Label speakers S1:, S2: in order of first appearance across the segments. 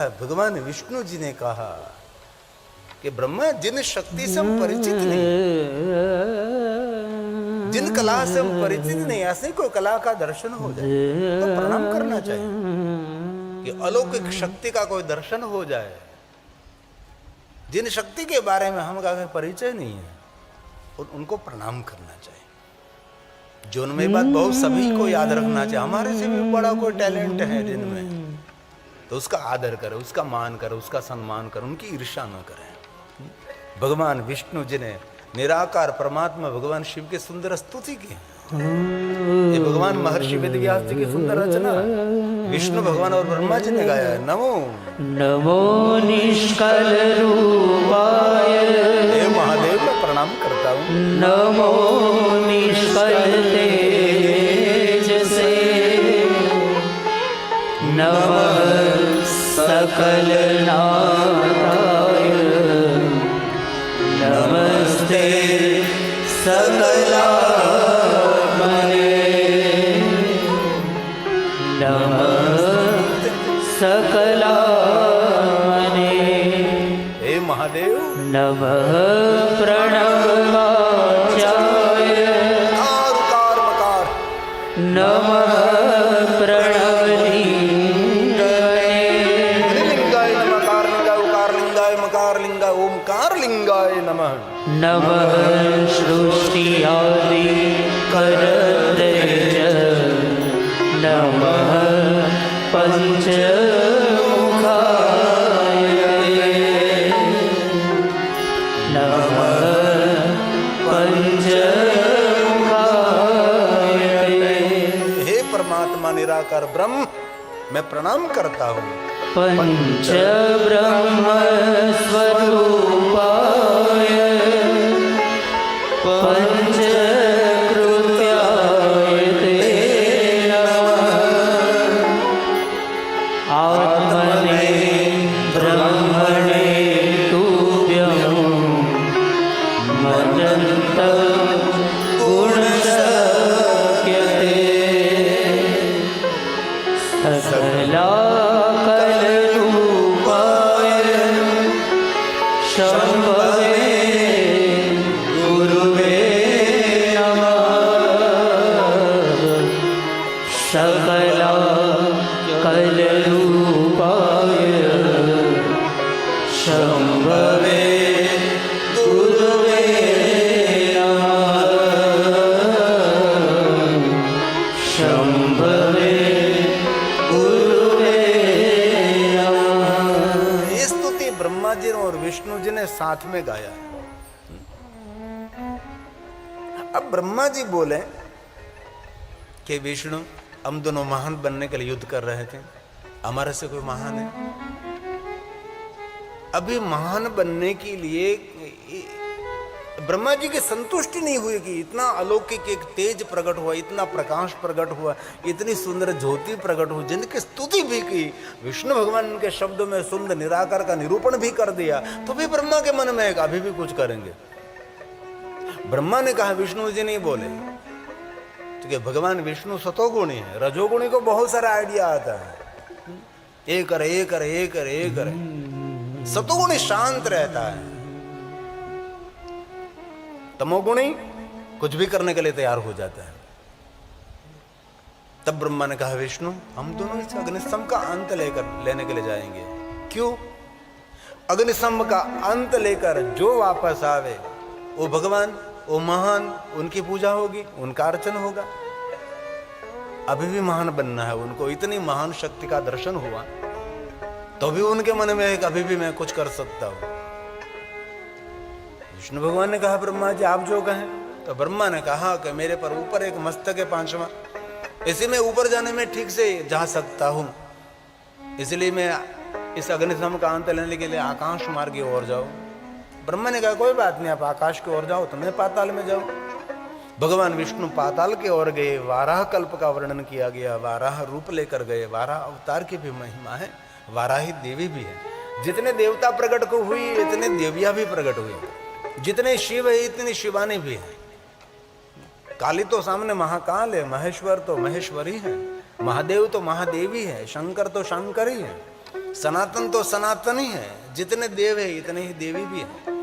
S1: भगवान विष्णु जी ने कहा कि ब्रह्मा जिन शक्ति से हम परिचित नहीं, जिन कला से हम परिचित नहीं, ऐसे कोई कला का दर्शन हो जाए तो प्रणाम करना चाहिए कि अलौकिक शक्ति का कोई दर्शन हो जाए। जिन शक्ति के बारे में हम का परिचय नहीं है उनको प्रणाम करना चाहिए। जो उनमें बात बहुत सभी को याद रखना चाहिए। हमारे से भी बड़ा कोई टैलेंट है जिनमें, तो उसका आदर करें, उसका मान करें, उसका सम्मान करें, उनकी ईर्ष्या न करें। भगवान विष्णु जी ने निराकार परमात्मा भगवान शिव की सुंदर स्तुति की। ये भगवान महर्षि वेदव्यास जी की सुंदर रचना विष्णु भगवान और ब्रह्मा जी ने गाया है। नमो
S2: नमो निष्कल रूपाय,
S1: हे महादेव मैं प्रणाम करता हूँ।
S2: नमो निष्कल तेजसे, नमः सकल नाथाय, नमस्ते सकलात्मने, नमः सकलात्मने,
S1: हे महादेव
S2: नमः प्रणवाचार्य,
S1: उकार मकार,
S2: नमः प्रणवलिंगने,
S1: लिंगाय नमः, उकार लिंगाय मकार लिंगाय ओमकार लिंगाय नमः।
S2: नमः सृष्टि आदि करतेज, नमः पंचमुखाय, नमः पंचमुखाय।
S1: हे परमात्मा निराकार ब्रह्म मैं प्रणाम करता हूँ।
S2: पंच ब्रह्म स्वरूपाय, पंच कृत्याय ते नमः, आत्मने ब्रह्मणे तुभ्यं मदन्तं गुणशक्यते, सकला शंभवे गुरुवे नमः, सकला कलरूपाय शंभवे गुरुवे नमः, शंभवे गुरुवे नमः।
S1: ये स्तुति ब्रह्मा जी और विष्णु जी ने साथ में गाया। अब ब्रह्मा जी बोले कि विष्णु हम दोनों महान बनने के लिए युद्ध कर रहे थे, हमारे से कोई महान है? अभी महान बनने के लिए ब्रह्मा जी की संतुष्टि नहीं हुई कि इतना अलौकिक एक तेज प्रकट हुआ, इतना प्रकाश प्रकट हुआ, इतनी सुंदर ज्योति प्रकट हुई, जिनकी स्तुति भी की, विष्णु भगवान के शब्दों में सुंदर निराकार का निरूपण भी कर दिया, तो भी ब्रह्मा के मन में एक अभी भी कुछ करेंगे। ब्रह्मा ने कहा, विष्णु जी नहीं बोले क्योंकि भगवान विष्णु सतोगुणी है, रजोगुणी को बहुत सारा आइडिया आता है, ये करे ये करे ये करे ये करे, सतोगुणी शांत रहता है, तमोगुणी कुछ भी करने के लिए तैयार हो जाता है। तब ब्रह्मा ने कहा, विष्णु हम दोनों इस अग्निस्तंभ का अंत लेने के लिए जाएंगे। क्यों? अग्निस्तंभ का अंत लेकर जो वापस आवे वो भगवान, वो महान, उनकी पूजा होगी, उनका अर्चन होगा। अभी भी महान बनना है उनको, इतनी महान शक्ति का दर्शन हुआ तो भी उनके मन में एक अभी भी मैं कुछ कर सकता हूं। विष्णु भगवान ने कहा, ब्रह्मा जी आप जो कहें। तो ब्रह्मा ने कहा कि मेरे पर ऊपर एक मस्तक है पांचवा, इसी में ऊपर जाने में ठीक से जा सकता हूं, इसलिए मैं इस अग्निस्तंभ का अंत लेने के लिए आकाश मार्ग की ओर जाऊं। ब्रह्मा ने कहा, कोई बात नहीं, आप आकाश की ओर जाओ तो मैं पाताल में जाऊं। भगवान विष्णु पाताल की ओर गए। वाराह कल्प का वर्णन किया गया, वाराह रूप लेकर गए। वाराह अवतार की भी महिमा है, वाराही देवी भी है। जितने देवता प्रकट को हुई इतने देवियां भी प्रकट हुई, जितने शिव है इतनी शिवानी भी है। काली तो सामने महाकाल है, महेश्वर तो महेश्वरी है, महादेव तो महादेवी है, शंकर तो शंकर ही है। सनातन तो सनातन ही है, जितने देव है इतने ही देवी भी है।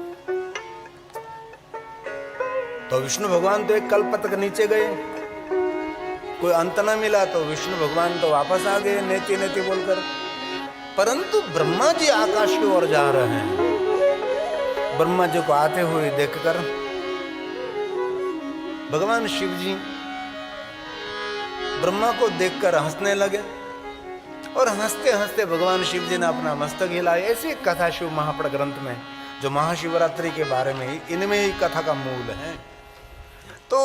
S1: तो विष्णु भगवान तो एक कल्प तक नीचे गए, कोई अंत न मिला, तो विष्णु भगवान तो वापस आ गए नेति नेति बोलकर। परंतु ब्रह्मा जी आकाश की ओर जा रहे हैं। ब्रह्मा जी को आते हुए देखकर भगवान शिव जी ब्रह्मा को देखकर हंसने लगे, और हंसते हंसते भगवान शिव जी ने अपना मस्तक हिलाया। ऐसी एक कथा शिव महापड़ ग्रंथ में, जो महाशिवरात्रि के बारे में ही, इनमें ही कथा का मूल है। तो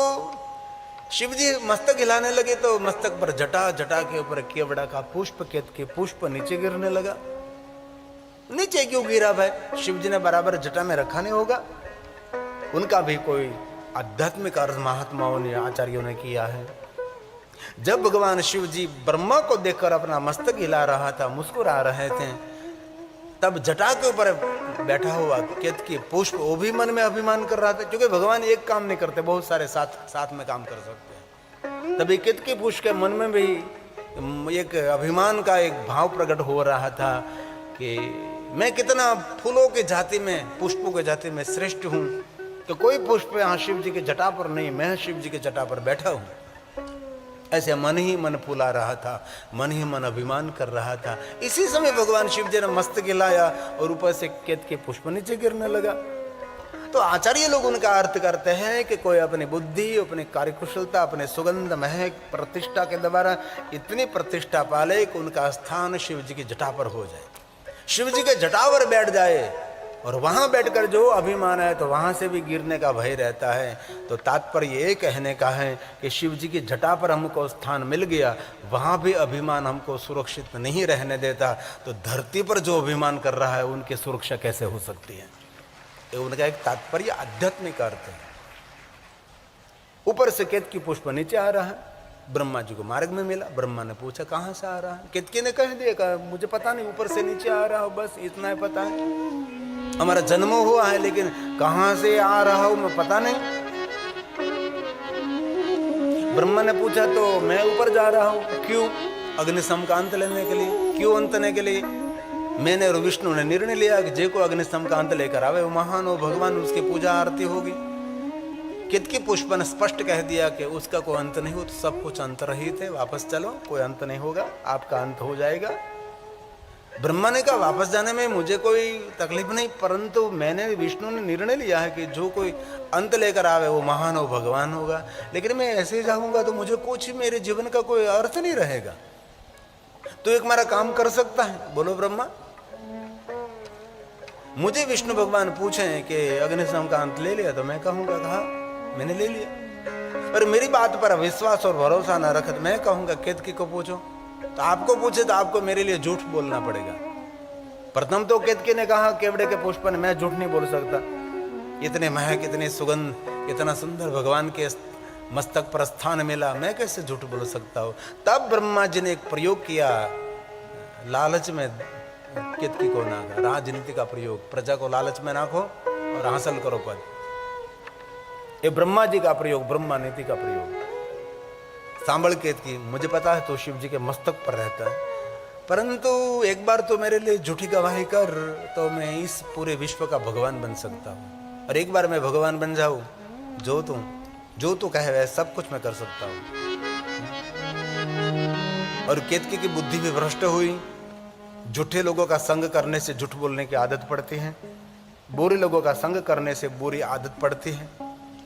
S1: शिव जी मस्तक हिलाने लगे तो मस्तक पर जटा, जटा के ऊपर केवड़ा का पुष्प, केतकी पुष्प नीचे गिरने लगा। नीचे क्यों गिरा भाई? शिव जी ने बराबर जटा में रखा नहीं होगा? उनका भी कोई आध्यात्मिक अर्थ महात्माओं ने, आचार्यों ने किया है। जब भगवान शिव जी ब्रह्मा को देखकर अपना मस्तक हिला रहा था, मुस्कुरा रहे थे, तब जटा के ऊपर बैठा हुआ केतकी पुष्प वो भी मन में अभिमान कर रहा था, क्योंकि भगवान एक काम नहीं करते, बहुत सारे साथ में काम कर सकते हैं। तभी केतकी पुष्प के मन में भी एक अभिमान का एक भाव प्रकट हो रहा था कि मैं कितना फूलों की जाति में, पुष्पों की जाति में श्रेष्ठ हूं, तो कोई पुष्प यहाँ शिव जी के जटा पर नहीं, मैं शिव जी के जटा पर बैठा हूं। ऐसे मन ही मन फुला रहा था, मन ही मन अभिमान कर रहा था। इसी समय भगवान शिव जी ने मस्तक हिलाया और ऊपर से केतकी पुष्प नीचे गिरने लगा। तो आचार्य लोग उनका अर्थ करते हैं कि कोई अपनी बुद्धि, अपनी कार्यकुशलता, अपने सुगंध महक प्रतिष्ठा के द्वारा इतनी प्रतिष्ठा पाले कि उनका स्थान शिव जी की जटा पर हो जाए, शिव जी के जटा पर बैठ जाए, और वहां बैठकर जो अभिमान है तो वहां से भी गिरने का भय रहता है। तो तात्पर्य ये कहने का है कि शिव जी की जटा पर हमको स्थान मिल गया, वहां भी अभिमान हमको सुरक्षित नहीं रहने देता, तो धरती पर जो अभिमान कर रहा है उनकी सुरक्षा कैसे हो सकती है? ये उनका एक तात्पर्य आध्यात्मिक अर्थ है। ऊपर से केतकी पुष्प नीचे आ रहा है, ब्रह्मा जी को मार्ग में मिला। ब्रह्मा ने पूछा कहां से आ रहा है? केतकी ने कह दिया मुझे पता नहीं, ऊपर से नीचे आ रहा हो, बस इतना ही पता है। हमारा जन्म हुआ है, लेकिन कहां से आ रहा हूं मैं पता नहीं। ब्रह्मा ने पूछा तो मैं ऊपर जा रहा हूं। क्यों? अग्निशम का अंत लेने के लिए। क्यों अंतने के लिए? मैंने और विष्णु ने निर्णय लिया कि जे को अग्निशम का अंत लेकर आवे वो महान हो, भगवान, उसकी पूजा आरती होगी। केतकी पुष्प ने स्पष्ट कह दिया कि उसका कोई अंत नहीं हो, तो सब कुछ अंत रहित है, वापस चलो, कोई अंत नहीं होगा, आपका अंत हो जाएगा। ब्रह्मा ने कहा वापस जाने में मुझे कोई तकलीफ नहीं, परंतु मैंने, विष्णु ने निर्णय लिया है कि जो कोई अंत लेकर आवे वो महान हो, भगवान होगा, लेकिन मैं ऐसे ही जाऊंगा तो मुझे कुछ, मेरे जीवन का कोई अर्थ नहीं रहेगा। तो एक मेरा काम कर सकता है? बोलो ब्रह्मा। मुझे विष्णु भगवान पूछे कि अग्निशम का अंत ले लिया, तो मैं कहूंगा कहा मैंने ले लिया। और मेरी बात पर विश्वास और भरोसा न रखत, मैं कहूंगा केतकी को पूछो। तो आपको पूछे तो आपको मेरे लिए झूठ बोलना पड़ेगा। प्रथम तो केतकी ने कहा केवड़े के पुष्प ने, मैं झूठ नहीं बोल सकता, इतने महक, इतने सुगंध, इतना सुंदर भगवान के मस्तक पर स्थान मिला, मैं कैसे झूठ बोल सकता हूँ? तब ब्रह्मा जी ने एक प्रयोग किया, लालच में केतकी को नाखा, राजनीति का प्रयोग, प्रजा को लालच में नाखो और हासिल करो पद। ये ब्रह्मा जी का प्रयोग, ब्रह्मा नीति का प्रयोग। सांबल केतकी, मुझे पता है तो शिव जी के मस्तक पर रहता है, परंतु एक बार तो मेरे लिए झूठी गवाही कर, तो मैं इस पूरे विश्व का भगवान बन सकता हूँ। और एक बार मैं भगवान बन जाऊं, जो तू कहे वह सब कुछ मैं कर सकता हूँ। और केतकी की बुद्धि भी भ्रष्ट हुई। झूठे लोगों का संग करने से झूठ बोलने की आदत पड़ती है, बुरे लोगों का संग करने से बुरी आदत पड़ती है।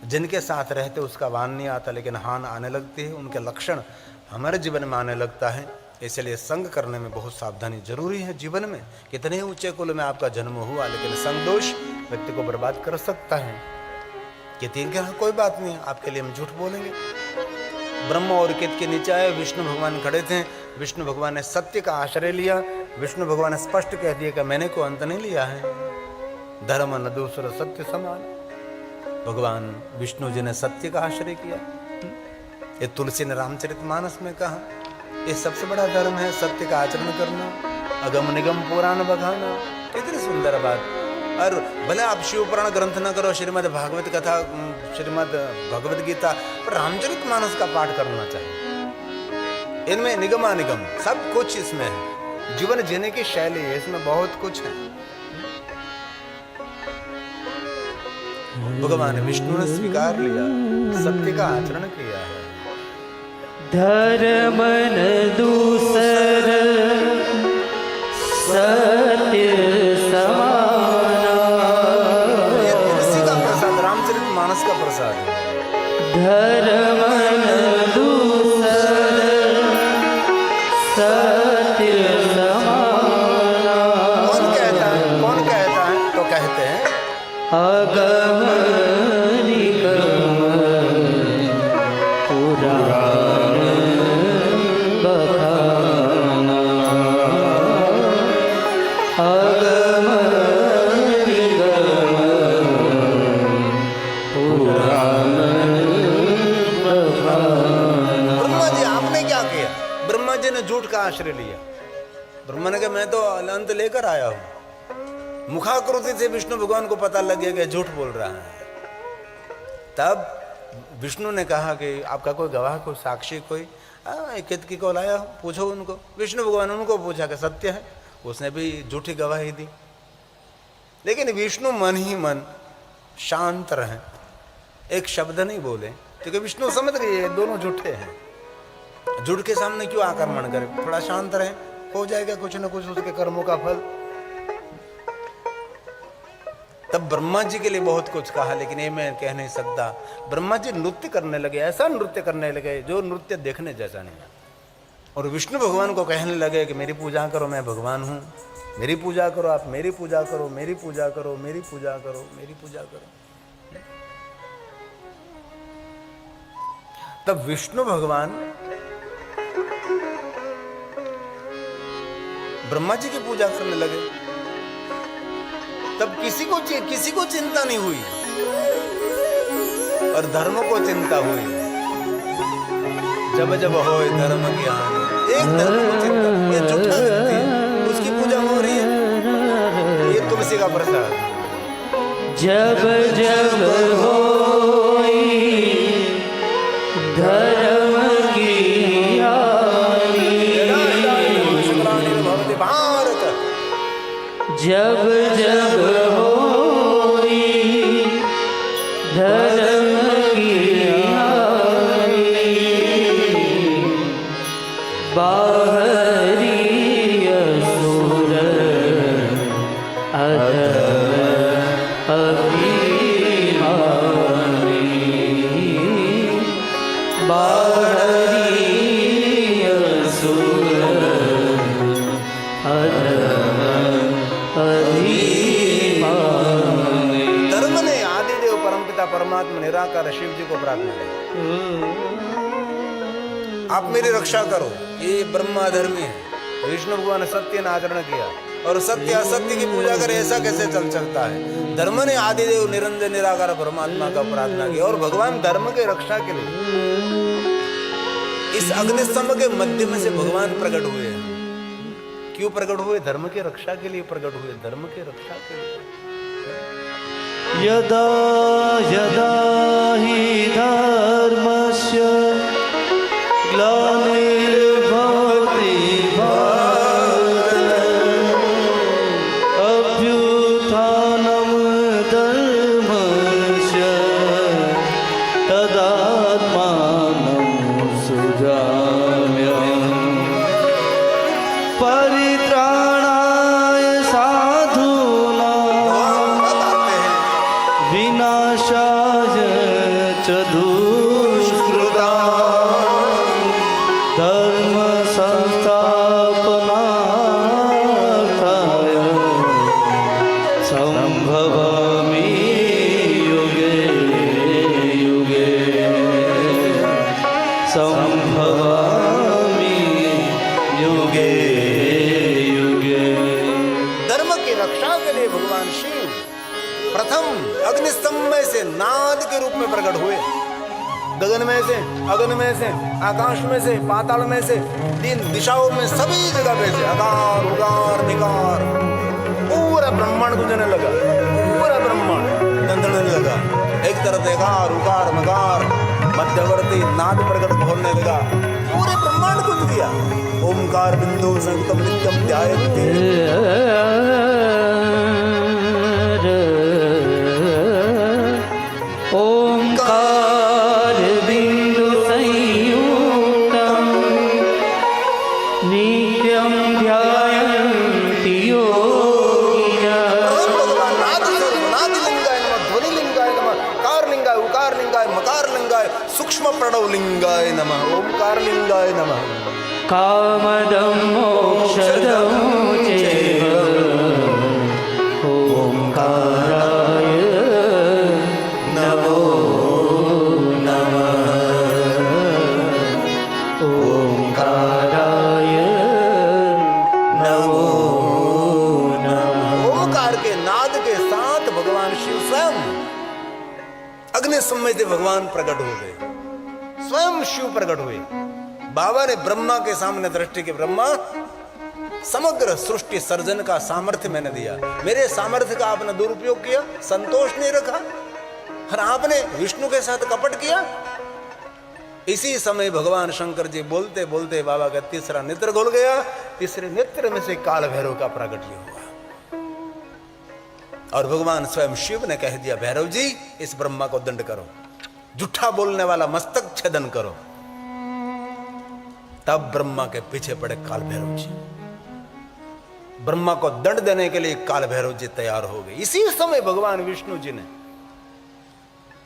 S1: जिनके साथ रहते उसका वान नहीं आता, लेकिन हान आने लगती है, उनके लक्षण हमारे जीवन में आने लगता है। इसलिए संग करने में बहुत सावधानी जरूरी है। जीवन में कितने ऊंचे कुल में आपका जन्म हुआ, लेकिन संग दोष व्यक्ति को बर्बाद कर सकता है। कि तीन के कोई बात नहीं, आपके लिए हम झूठ बोलेंगे। ब्रह्म और केतकी के नीचे आए, विष्णु भगवान खड़े थे। विष्णु भगवान ने सत्य का आश्रय लिया। विष्णु भगवान ने स्पष्ट कह दिया कि मैंने कोई अंत नहीं लिया है, धर्म न दूसरा सत्य समान। भगवान विष्णु जी ने सत्य का आश्रय किया। ये तुलसी ने रामचरितमानस में कहा, ये सबसे बड़ा धर्म है, सत्य का आचरण करना, अगम निगम पुराण बखाना। कितनी सुंदर बात। और भले आप शिव पुराण ग्रंथ न करो, श्रीमद् भागवत कथा, श्रीमद् भगवद गीता, पर रामचरितमानस का पाठ करना चाहिए। इनमें निगमानिगम सब कुछ इसमें है। जीवन जीने की शैली है, इसमें बहुत कुछ है। भगवान विष्णु ने स्वीकार लिया, सत्य का आचरण किया है।
S2: धर्म न दूसर सत्य समाना।
S1: ये तुलसी का प्रसाद, रामचरितमानस का प्रसाद है।
S2: धर्म न दूसर सत्य समाना।
S1: कौन कहता है? कौन कहता है? तो कहते हैं
S2: अगम निगम पुराण बखाना। अगम निगम पुराण बखाना।
S1: ब्रह्मा जी आपने क्या किया? ब्रह्मा जी ने झूठ का आश्रय लिया। ब्रह्मा ने कहा मैं तो अंत लेकर आया हूं। मुखाकृति से विष्णु भगवान को पता लग गया कि झूठ बोल रहा है। तब विष्णु ने कहा कि आपका कोई गवाह, कोई साक्षी, कोई केतकी को लाया हो, पूछो उनको। विष्णु भगवान उनको पूछा कि सत्य है, उसने भी झूठी गवाही दी। लेकिन विष्णु मन ही मन शांत रहे, एक शब्द नहीं बोले, क्योंकि विष्णु समझ गए ये दोनों झूठे हैं। झूठ के सामने क्यों आक्रमण करे, थोड़ा शांत रहे, हो जाएगा कुछ ना कुछ उसके कर्मों का फल। तब ब्रह्मा जी के लिए बहुत कुछ कहा, लेकिन ये मैं कह नहीं सकता। ब्रह्मा जी नृत्य करने लगे, ऐसा नृत्य करने लगे जो नृत्य देखने जैसा नहीं। और विष्णु भगवान को कहने लगे कि मेरी पूजा करो, मैं भगवान हूं, मेरी पूजा करो, आप मेरी पूजा करो, मेरी पूजा करो, मेरी पूजा करो, मेरी पूजा करो। तब विष्णु भगवान ब्रह्मा जी की पूजा करने लगे। तब किसी को चिंता नहीं हुई, और धर्म को चिंता हुई। जब जब हो धर्म ज्ञान, एक धर्म को चिंता, ये झूठा व्यक्ति है, उसकी पूजा हो रही है। ये तुलसी का प्रसाद।
S2: जब जब होई धर्म की हानि।
S1: भारत
S2: जब जब होई धर्म की हानि। बाहरी असुर अधर्म अभिमानी। बाहरी असुर अधर्म अभिमानी।
S1: धर्म ने आदिदेव परमपिता परमात्मा निराकार शिव जी को प्रार्थना की, आप मेरी रक्षा करो, ये ब्रह्मा धर्मी है। विष्णु भगवान ने सत्य ने आचरण किया, और सत्य असत्य की पूजा करे, ऐसा कैसे चल सकता है। धर्म ने आदिदेव निरंजन निराकार परमात्मा का प्रार्थना की, और भगवान धर्म के रक्षा के लिए इस अग्निस्तंभ के मध्य में से भगवान प्रकट हुए। क्यों प्रकट हुए? धर्म की रक्षा के लिए प्रकट हुए, धर्म की रक्षा के लिए।
S2: यदा यदा हि धर्मस्य ग्लानिर्भवति भारत। अभ्युत्थानं धर्मस्य तदात्मानं सृजाम्यहम्। परित्राणाय साधूनां विनाशाय च दुष्कृतां। धर्म संस्थापनार्थाय संभवामि युगे युगे। संभवामि युगे युगे।
S1: धर्म की रक्षा के लिए भगवान शिव प्रथम अग्निस्तंभ में से नाद के रूप में प्रकट हुए। गगन में से, अगन में से, आकाश में से, पाताल में से, तीन दिशाओं में, सभी जगह में से अकार उकार निकार पूरा ब्रह्मांड गुंजने लगा। पूरा ब्रह्मांड गंधने लगा। एक तरफ एकार उकार मकार मध्यवर्ती नाद प्रकट होने लगा। पूरे ब्रह्मांड गुंज गया। ओमकार बिंदु बिंदु संगतम नित्यम ध्यायन्ति।
S2: ओंकार बिंदु संयुक्तम नित्यम ध्यायन्ति योगिनः।
S1: भगवान नाद स्वरूप नादिलिंगाय नमः, ध्वनिलिंगाय नमः, कारलिंगाय, उकारलिंगाय, मकारलिंगाय, सूक्ष्म प्रणवलिंगाय नमः, ओंकारलिंगाय नमः।
S2: कामदं मोक्षदं चैव ओंकाराय नमो नमः। ओंकाराय नमो नमः।
S1: ओमकार के नाद के साथ भगवान शिव स्वयं अग्नि सम्मेत भगवान प्रकट हो गए, स्वयं शिव प्रकट हुए। बाबा ने ब्रह्मा के सामने दृष्टि के, ब्रह्मा समग्र सृष्टि सर्जन का सामर्थ्य मैंने दिया, मेरे सामर्थ्य का आपने दुरुपयोग किया, संतोष नहीं रखा और आपने विष्णु के साथ कपट किया। इसी समय भगवान शंकर जी बोलते बोलते बाबा का तीसरा नेत्र खुल गया। तीसरे नेत्र में से काल भैरव का प्रागट्य हुआ और भगवान स्वयं शिव ने कह दिया, भैरव जी इस ब्रह्मा को दंड करो, झूठा बोलने वाला मस्तक छेदन करो। तब ब्रह्मा के पीछे पड़े काल भैरव जी, ब्रह्मा को दंड देने के लिए काल भैरव जी तैयार हो गए। इसी समय भगवान विष्णु जी ने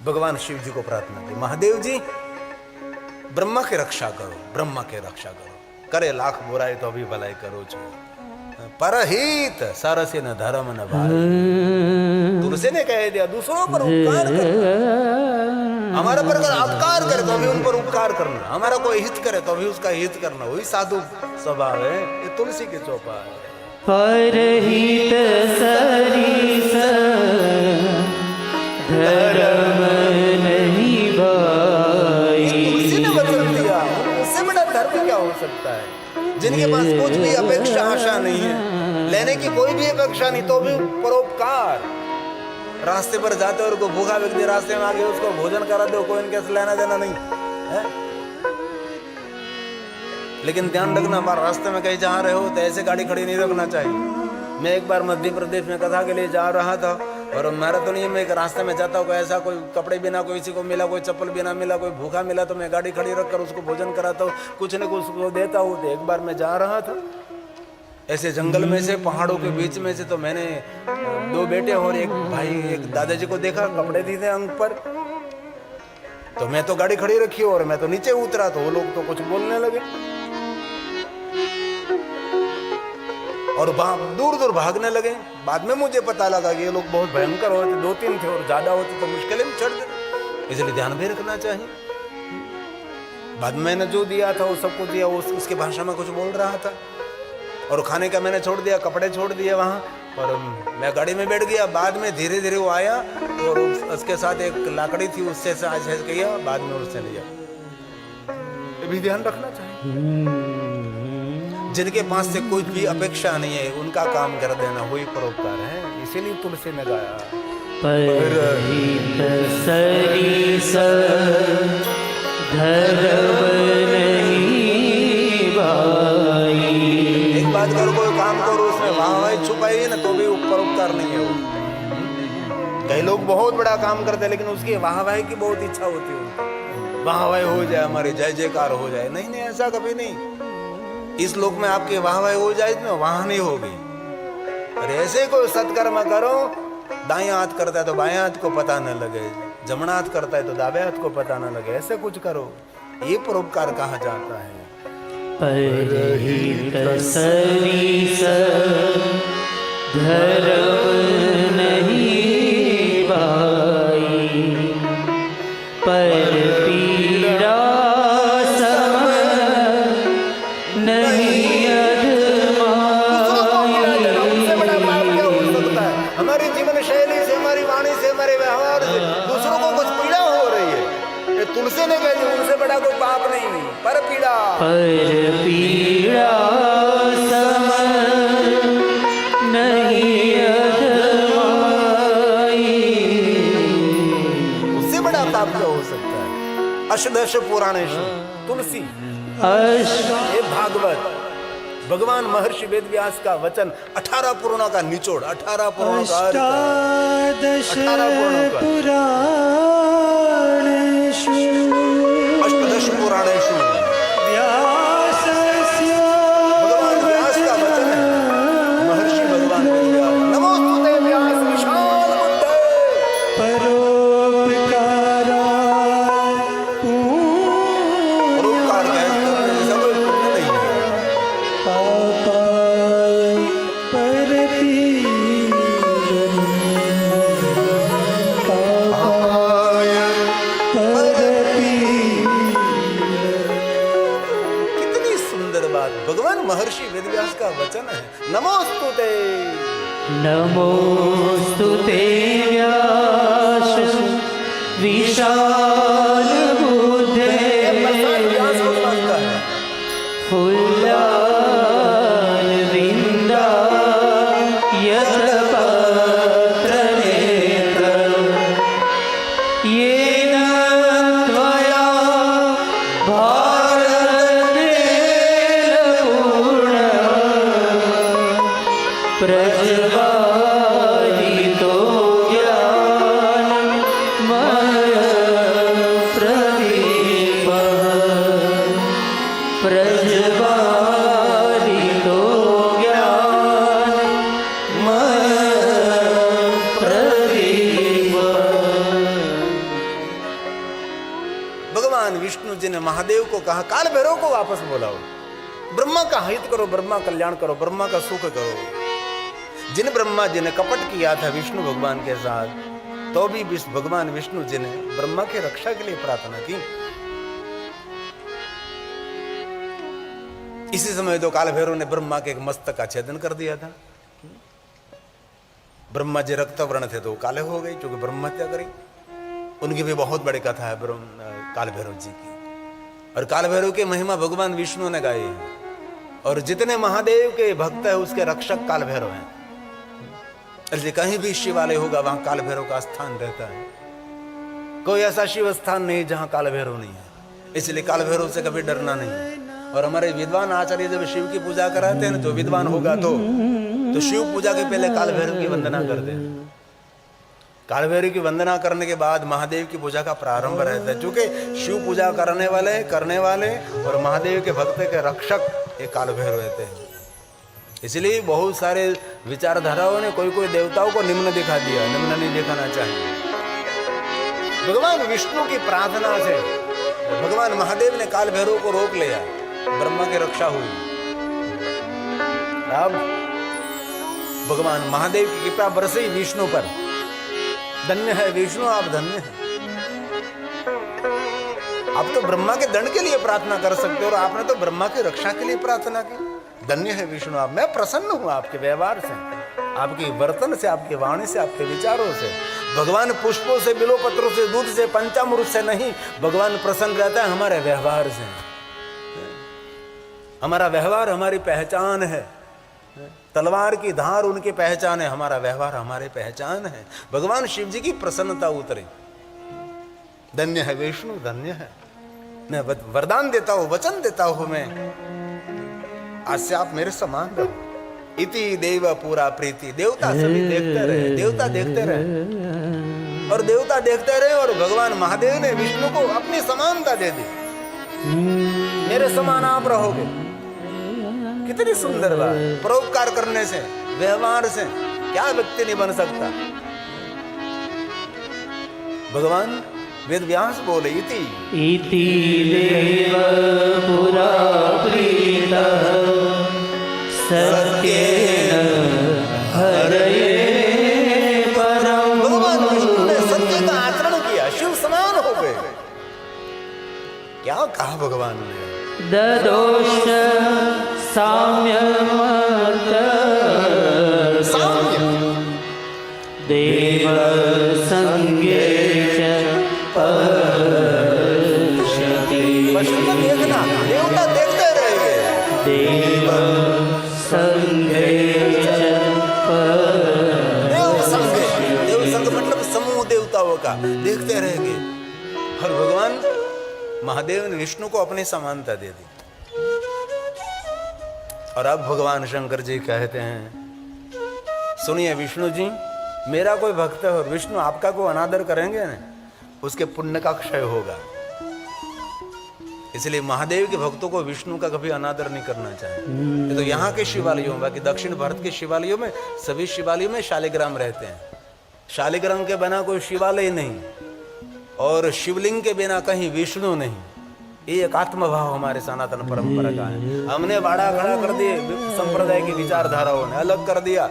S1: भगवान शिव जी को प्रार्थना की, महादेव जी ब्रह्मा की रक्षा करो, ब्रह्मा की रक्षा करो, करे लाख बुराई तो भी भलाई करो छो, परहित सरसे न धर्म न भाई। तुलसी ने कह दिया दूसरों पर उपकार कर, हमारा पर अगर अपकार करे तो भी उन पर उपकार करना, हमारा कोई हित करे तो भी उसका हित करना, वही साधु स्वभाव है। ये तुलसी की चौपा है।
S2: परहित सरिस धर्म नहीं भाई।
S1: तुलसी ने वचन दिया, उससे बड़ा धर्म क्या हो सकता है? जिनके पास कुछ भी अपेक्षा आशा नहीं है, लेने की कोई भी अपेक्षा नहीं, तो भी परोपकार। रास्ते पर जाते और कोई भूखा व्यक्ति रास्ते में आगे उसको भोजन करा दो, कोई इनके से लेना देना नहीं है। लेकिन ध्यान रखना, बार रास्ते में कहीं जा रहे हो तो ऐसे गाड़ी खड़ी नहीं रखना चाहिए। मैं एक बार मध्य प्रदेश में कथा के लिए जा रहा था और मैराथन में एक रास्ते में जाता हूँ, कोई ऐसा कोई कपड़े बिना कोई किसी को मिला, कोई चप्पल बिना मिला, कोई भूखा मिला तो मैं गाड़ी खड़ी रखकर उसको भोजन कराता हूँ, कुछ न कुछ उसको देता हूँ। तो एक बार मैं जा रहा था ऐसे जंगल में से, पहाड़ों के बीच में से, तो मैंने दो बेटे और एक भाई, एक दादाजी को देखा, कपड़े दिए थे अंग पर। तो मैं तो गाड़ी खड़ी रखी और मैं तो नीचे उतरा, तो वो लोग तो कुछ बोलने लगे और दूर दूर भागने लगे। बाद में मुझे पता लगा कि ये लोग बहुत भयंकर होते, 2-3 थे और ज्यादा होते तो मुश्किलें में चढ़ गए, इसलिए ध्यान भी रखना चाहिए। बाद में मैंने जो दिया था वो सबको दिया, उसकी भाषा में कुछ बोल रहा था और खाने का मैंने छोड़ दिया, कपड़े छोड़ दिए वहाँ, और मैं गाड़ी में बैठ गया। बाद में धीरे धीरे वो आया और उसके साथ एक लाकड़ी थी, उससे साझ किया, बाद में उससे लिया। ये भी ध्यान रखना चाहिए। जिनके पास से कोई भी अपेक्षा नहीं है उनका काम कर देना वही परोपकार है। इसीलिए तुलसी ने गाया,
S2: परहित सरिस धर्म नहीं भाई।
S1: एक बात करो, कोई काम करो उसमें वाहवाही छुपाई ना तो भी परोपकार नहीं है वो। कई लोग बहुत बड़ा काम करते हैं लेकिन उसकी वाहवाही की बहुत इच्छा होती है, वाहवाही हो जाए, हमारी जय जयकार हो जाए। नहीं नहीं, ऐसा कभी नहीं। इस लोक में आपकी वाहवाही हो जाए इसमें वहां नहीं होगी। अरे ऐसे कोई सत्कर्म करो, दाएं हाथ करता है तो बाएं हाथ को पता न लगे, जमना हाथ करता है तो दावे हाथ को पता न लगे, ऐसे कुछ करो, ये परोपकार कहा जाता है।
S2: परहित सरिस धर्म नहीं भाई। पर पीड़ा सम नहीं अधमाई।
S1: हमारी जीवन शैली से, हमारी वाणी से, हमारे व्यवहार से दूसरों को कुछ पीड़ा हो रही है, ये तुलसी ने कह दिया, उनसे बड़ा कोई पाप नहीं। पर पीड़ा
S2: सम नहीं अधमाई।
S1: उससे बड़ा पाप क्या हो सकता है? अष्टदश पुराणेषु तुलसी, ये भागवत, भगवान महर्षि वेदव्यास का वचन 18 पुराणों का निचोड़, 18 पुराणों का अर्थ, 18 पुराणों का, अष्टादश पुराणेषु भगवान व्यास का वचन है। महर्षि भगवान वेदव्यास, नमोस्तुते व्यास विशाल बुद्धे। परोपकार करने जैसा कोई पुण्य नहीं है। कितनी सुंदर बात, भगवान महर्षि वेदव्यास का वचन है। नमोस्तुते,
S2: नमोस्तुते व्यास विशाल बुद्धे
S1: व्यास भगवान का है।
S2: फुल्लाल विंदा यशपत्र नेत्र येन त्वया भारतेन पूर्ण प्रज्वालितो ज्ञानमय प्रदीपः प्रज्वालितो ज्ञानमय प्रदीपः।
S1: भगवान विष्णु जी ने महादेव को कहा, काल भैरव को वापस बुलाओ, ब्रह्मा का हित करो, ब्रह्मा कल्याण करो, ब्रह्मा का सुख करो। जिन ब्रह्मा जी ने कपट किया था विष्णु भगवान के साथ, तो भी भगवान विष्णु जी ने ब्रह्मा की रक्षा के लिए प्रार्थना की। इसी समय तो काल भैरव ने ब्रह्मा के एक मस्तक का छेदन कर दिया था। ब्रह्मा जी रक्त वर्ण थे तो काले हो गए, क्योंकि ब्रह्म हत्या करी। उनकी भी बहुत बड़ी कथा है काल भैरव जी की, और काल भैरव की महिमा भगवान विष्णु ने गाई है। और जितने महादेव के भक्त है उसके रक्षक काल भैरव हैं। इसलिए कहीं भी शिवालय होगा वहां काल भैरव का स्थान रहता है। कोई ऐसा शिव स्थान नहीं जहां काल भैरव नहीं है, इसलिए काल भैरव से कभी डरना नहीं है। और हमारे विद्वान आचार्य जब शिव की पूजा कराते हैं ना, जो विद्वान होगा तो शिव पूजा के पहले काल भैरव की वंदना करते हैं। काल भैरव की वंदना करने के बाद महादेव की पूजा का प्रारंभ रहता है, क्योंकि शिव पूजा करने वाले और महादेव के भक्त के रक्षक ये काल भैरव रहते हैं। इसलिए बहुत सारे विचारधाराओं ने कोई देवताओं को निम्न दिखा दिया, निम्न नहीं दिखाना चाहिए। भगवान विष्णु की प्रार्थना से भगवान महादेव ने काल भैरव को रोक लिया, ब्रह्मा की रक्षा हुई। अब भगवान महादेव की कृपा बरसी विष्णु पर। धन्य है विष्णु, आप धन्य हैं। आप तो ब्रह्मा के दंड के लिए प्रार्थना कर सकते हो, और आपने तो ब्रह्मा की रक्षा के लिए प्रार्थना की। धन्य है विष्णु आप। मैं प्रसन्न हूं आपके व्यवहार से, आपके वर्तन से, आपकी वाणी से, आपके विचारों से। भगवान पुष्पों से, बिलोपत्रों से, दूध से, पंचामृत से नहीं, भगवान प्रसन्न रहता है हमारे व्यवहार से। हमारा व्यवहार हमारी पहचान है। तलवार की धार उनकी पहचान है, हमारा व्यवहार हमारी पहचान है। भगवान शिव जी की प्रसन्नता उतरे। धन्य है विष्णु, धन्य है। मैं वरदान देता हूं, वचन देता हूं, मैं आज से आप मेरे समान रहो। इति देव पूरा प्रीति। देवता सभी देखते रहे, देवता देखते रहे, और देवता देखते रहे, और भगवान महादेव ने विष्णु को अपनी समानता दे दी। मेरे समान आप रहोगे। कितनी सुंदर बात। परोपकार करने से, व्यवहार से क्या व्यक्ति नहीं बन सकता। भगवान वेद व्यास बोले, इति
S2: देव पुरा प्रीतः सत्येन हरये परम।
S1: भगवान विष्णु ने सत्य का आचरण किया, शिव समान हो गए। क्या कहा भगवान ने?
S2: ददोष साम्यमत देव संगे च पश्यति।
S1: देखना, देवता देखते रहेंगे।
S2: देव संगे च
S1: देव संग मतलब समूह देवताओं का देखते रहेंगे। और भगवान महादेव ने विष्णु को अपनी समानता दे दी। और अब भगवान शंकर जी कहते हैं, सुनिए विष्णु जी, मेरा कोई भक्त है और विष्णु आपका कोई अनादर करेंगे ना, उसके पुण्य का क्षय होगा। इसलिए महादेव के भक्तों को विष्णु का कभी अनादर नहीं करना चाहिए। ये तो यहाँ के शिवालयों में, बाकी दक्षिण भारत के शिवालयों में, सभी शिवालयों में शालिग्राम रहते हैं। शालिग्राम के बिना कोई शिवालय नहीं और शिवलिंग के बिना कहीं विष्णु नहीं। ये एक आत्मभाव हमारे सनातन परंपरा का है। हमने बाड़ा खड़ा कर दिए संप्रदाय की विचारधाराओं ने, अलग कर दिया।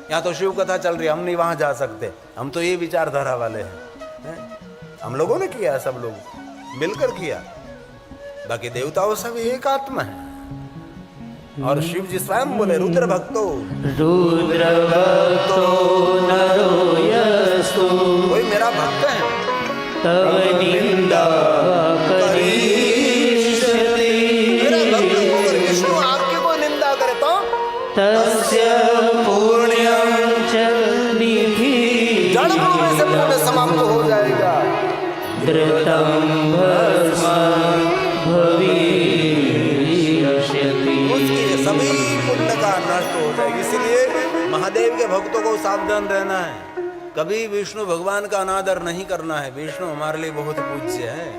S1: यहाँ तो शिव कथा चल रही है, हम नहीं वहां जा सकते, हम तो ये विचारधारा वाले हैं। हम लोगों ने किया, सब लोग मिलकर किया। बाकी देवताओं सब एक आत्मा है। और शिव जी स्वयं बोले, रुद्र भक्तो
S2: नरो यस्तु
S1: कोई मेरा भक्त है
S2: तव निंदा करिष्यति।
S1: मेरा भक्त होकर विष्णु आपकी कोई निंदा करे तो
S2: तस्य पुण्यं च निधि
S1: जड़ में से पुण्य समाप्त हो जाएगा।
S2: धृतं भस्म
S1: उसकी सभी पुण्य का नष्ट हो जाएगी। इसलिए महादेव के भक्तों को सावधान रहना है, कभी विष्णु भगवान का अनादर नहीं करना है। विष्णु हमारे लिए बहुत पूज्य है।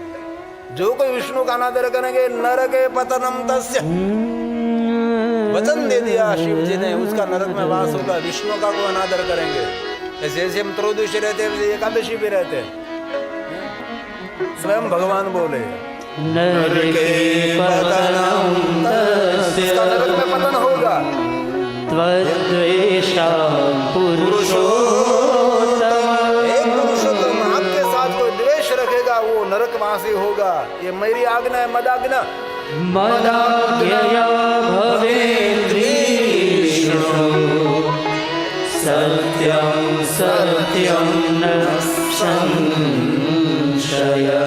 S1: जो कोई विष्णु का अनादर करेंगे नरके पतनम तस्य, वचन दे दिया शिव जी ने, उसका नरक में वास होगा। विष्णु का को अनादर करेंगे, जैसे हम त्रयोदशी रहते हैं, एकादशी भी रहते हैं। स्वयं भगवान बोले,
S2: नरके पतनं तस्य
S1: इसका नरक में पतन होगा।
S2: त्वद्वेषा पुरुषोत्तम।
S1: एक पुरुषोत्तम आपके साथ कोई द्वेष रखेगा वो नरकवासी होगा। ये मेरी आज्ञा है, मद आज्ञा।
S2: मदाज्ञया भवेत् विष्णु सत्यं सत्यं न संशयः।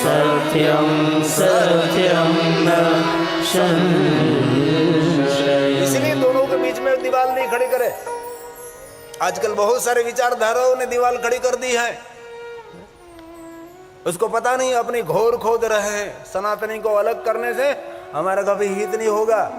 S2: सत्यं सत्यं न संशयः।
S1: इसलिए दोनों के बीच में दीवार नहीं खड़ी करे। आजकल बहुत सारे विचारधाराओं ने दीवार खड़ी कर दी है। उसको पता नहीं अपनी घोर खोद रहे हैं। सनातनी को अलग करने से हमारा कभी हित नहीं होगा।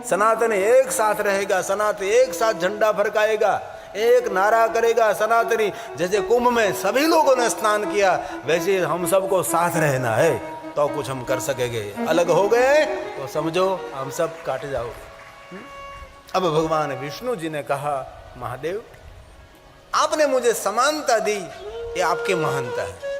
S1: सनातनी एक साथ रहेगा, सनातनी एक साथ झंडा फरकाएगा, एक नारा करेगा सनातनी। जैसे कुंभ में सभी लोगों ने स्नान किया, वैसे हम सबको साथ रहना है तो कुछ हम कर सकेंगे। अलग हो गए तो समझो हम सब काट जाओ। अब भगवान विष्णु जी ने कहा, महादेव आपने मुझे समानता दी, ये आपकी महानता है।